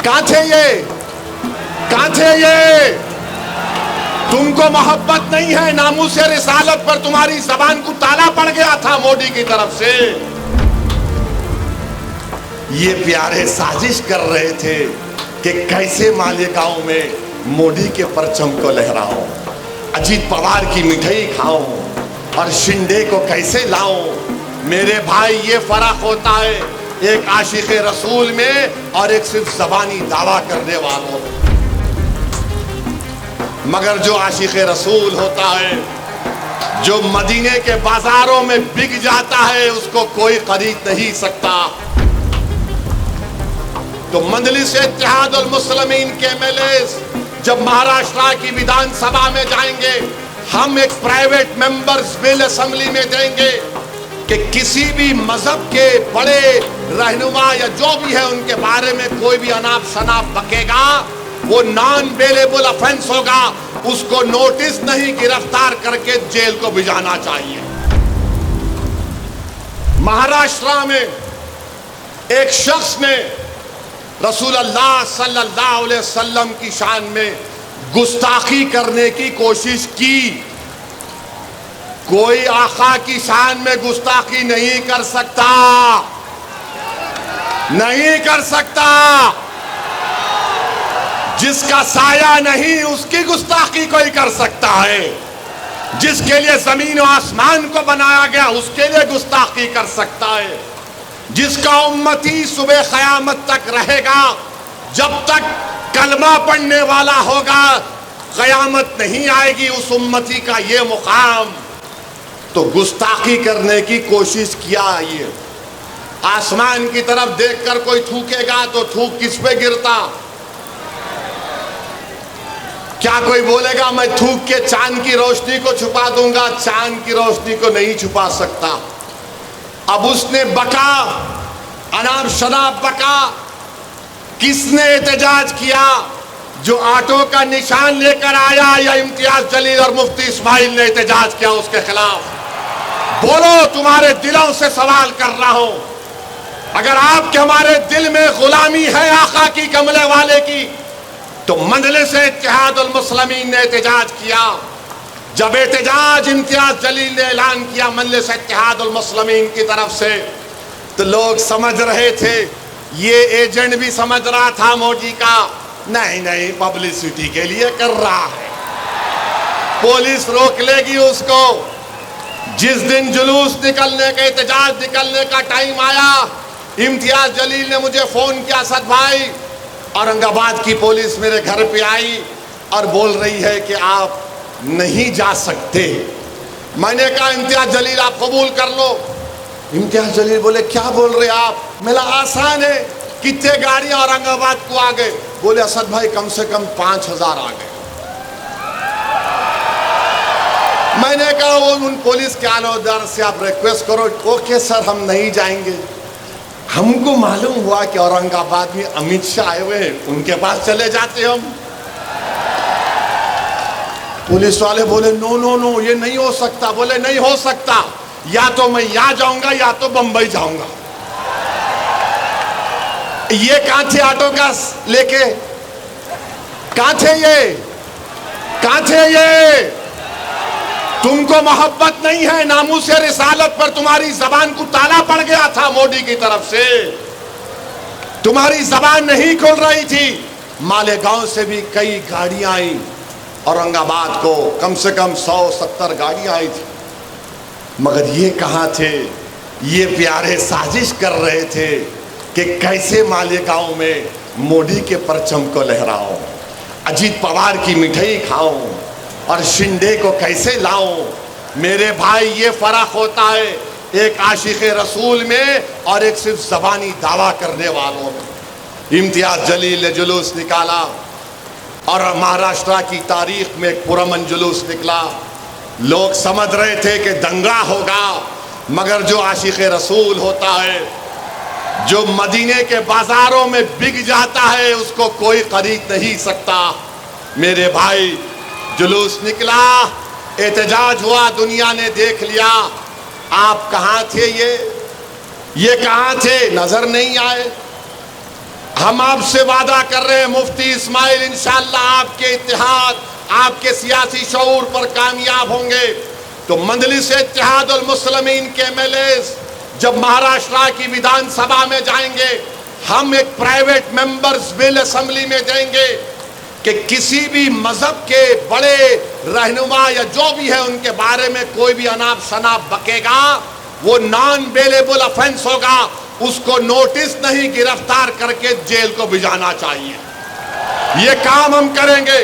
کہاں تھے یہ؟ کہاں تھے یہ؟ تم کو محبت نہیں ہے، ناموس رسالت پر تمہاری زبان کو تالا پڑ گیا تھا مودی کی طرف سے۔ یہ پیارے سازش کر رہے تھے کہ کیسے مالیگاؤں میں مودی کے پرچم کو لہراؤں، اجیت پوار کی مٹھائی کھاؤں اور شنڈے کو کیسے لاؤں۔ میرے بھائی، یہ فرق ہوتا ہے ایک عاشق رسول میں اور ایک صرف زبانی دعویٰ کرنے والوں میں۔ مگر جو عاشق رسول ہوتا ہے، جو مدینے کے بازاروں میں بک جاتا ہے، اس کو کوئی خرید نہیں سکتا۔ تو مجلس اتحاد المسلمین کے ایم ایل ایز جب مہاراشٹرا کی ویدھان سبھا میں جائیں گے، ہم ایک پرائیویٹ ممبرز بل اسمبلی میں دیں گے کہ کسی بھی مذہب کے بڑے رہنما یا جو بھی ہے ان کے بارے میں کوئی بھی اناپ شناپ بکے گا، وہ نان بیلیبل افینس ہوگا، اس کو نوٹس نہیں، گرفتار کر کے جیل کو بھیجانا چاہیے۔ مہاراشٹرا میں ایک شخص نے رسول اللہ صلی اللہ علیہ وسلم کی شان میں گستاخی کرنے کی کوشش کی۔ کوئی آقا کی شان میں گستاخی نہیں کر سکتا، نہیں کر سکتا۔ جس کا سایہ نہیں اس کی گستاخی کوئی کر سکتا ہے، جس کے لیے زمین و آسمان کو بنایا گیا اس کے لیے گستاخی کر سکتا ہے۔ جس کا امتی صبح قیامت تک رہے گا، جب تک کلمہ پڑھنے والا ہوگا قیامت نہیں آئے گی اس امتی کا یہ مقام۔ تو گستاخی کرنے کی کوشش کیا۔ یہ آسمان کی طرف دیکھ کر کوئی تھوکے گا تو تھوک کس پہ گرتا؟ کیا کوئی بولے گا میں تھوک کے چاند کی روشنی کو چھپا دوں گا؟ چاند کی روشنی کو نہیں چھپا سکتا۔ اب اس نے بکا، اناپ شناپ بکا۔ کس نے احتجاج کیا؟ جو آٹو کا نشان لے کر آیا یا امتیاز جلیل اور مفتی اسماعیل نے احتجاج کیا اس کے خلاف؟ بولو، تمہارے دلوں سے سوال کر رہا ہوں۔ اگر آپ کے ہمارے دل میں غلامی ہے آقا کی، کملے والے کی، تو مجلس اتحاد المسلمین نے احتجاج کیا۔ جب احتجاج امتیاز جلیل نے اعلان کیا مجلس اتحاد المسلمین کی طرف سے، تو لوگ سمجھ رہے تھے یہ ایجنٹ بھی سمجھ رہا تھا مودی کا، نہیں پبلسٹی کے لیے کر رہا ہے، پولیس روک لے گی اس کو۔ جس دن جلوس نکلنے کا، احتجاج نکلنے کا ٹائم آیا، امتیاز جلیل نے مجھے فون کیا، اسد بھائی اورنگ آباد کی پولیس میرے گھر پہ آئی اور بول رہی ہے کہ آپ نہیں جا سکتے۔ میں نے کہا امتیاز جلیل آپ قبول کر لو۔ امتیاز جلیل بولے کیا بول رہے آپ؟ میرا آسان ہے، کتنے گاڑیاں اورنگ آباد کو آ گئے؟ بولے اسد بھائی کم سے کم 5000 آ گئے۔ میں نے کہا وہ ان پولیس کے اعلیٰ سے آپ ریکویسٹ کرو، اوکے سر ہم نہیں جائیں گے۔ ہم کو معلوم ہوا کہ اورنگ آباد میں امیت شاہ آئے ہوئے ہیں، ان کے پاس چلے جاتے ہم۔ پولیس والے بولے نو یہ نہیں ہو سکتا۔ بولے نہیں ہو سکتا، یا تو میں یہاں جاؤں گا یا تو بمبئی جاؤں گا۔ یہ کہاں تھے آٹو کا لے کے؟ کہاں تھے یہ؟ کہاں تھے یہ؟ تم کو محبت نہیں ہے، ناموس رسالت پر تمہاری زبان کو تالا پڑ گیا تھا مودی کی طرف سے، تمہاری زبان نہیں کھل رہی تھی۔ مالیگاؤں سے بھی کئی گاڑیاں آئیں، اورنگ آباد کو کم سے کم 170 گاڑیاں آئی تھی، مگر یہ کہاں تھے؟ یہ پیارے سازش کر رہے تھے کہ کیسے مالیگاؤں میں مودی کے پرچم کو لہراؤں، اجیت پوار کی مٹھائی کھاؤں اور شنڈے کو کیسے لاؤں۔ میرے بھائی، یہ فرق ہوتا ہے ایک عاشق رسول میں اور ایک صرف زبانی دعویٰ کرنے والوں میں۔ امتیاز جلیل نے جلوس نکالا اور مہاراشٹرا کی تاریخ میں ایک پرامن جلوس نکلا۔ لوگ سمجھ رہے تھے کہ دنگا ہوگا، مگر جو عاشق رسول ہوتا ہے، جو مدینے کے بازاروں میں بک جاتا ہے، اس کو کوئی خرید نہیں سکتا۔ میرے بھائی، جلوس نکلا، احتجاج ہوا، دنیا نے دیکھ لیا۔ آپ کہاں تھے؟ یہ کہاں تھے؟ نظر نہیں آئے۔ ہم آپ سے وعدہ کر رہے ہیں مفتی اسماعیل انشاءاللہ آپ کے اتحاد، آپ کے سیاسی شعور پر کامیاب ہوں گے تو مجلس اتحاد المسلمین کے ایم ایل ایز جب مہاراشٹرا کی ویدھان سبھا میں جائیں گے، ہم ایک پرائیویٹ ممبرز بل اسمبلی میں دیں گے کہ کسی بھی مذہب کے بڑے رہنما یا جو بھی ہے ان کے بارے میں کوئی بھی اناپ شناپ بکے گا، وہ نان بیلیبل افینس ہوگا، اس کو نوٹس نہیں گرفتار کر کے جیل کو بھیجانا چاہیے۔ یہ کام ہم کریں گے۔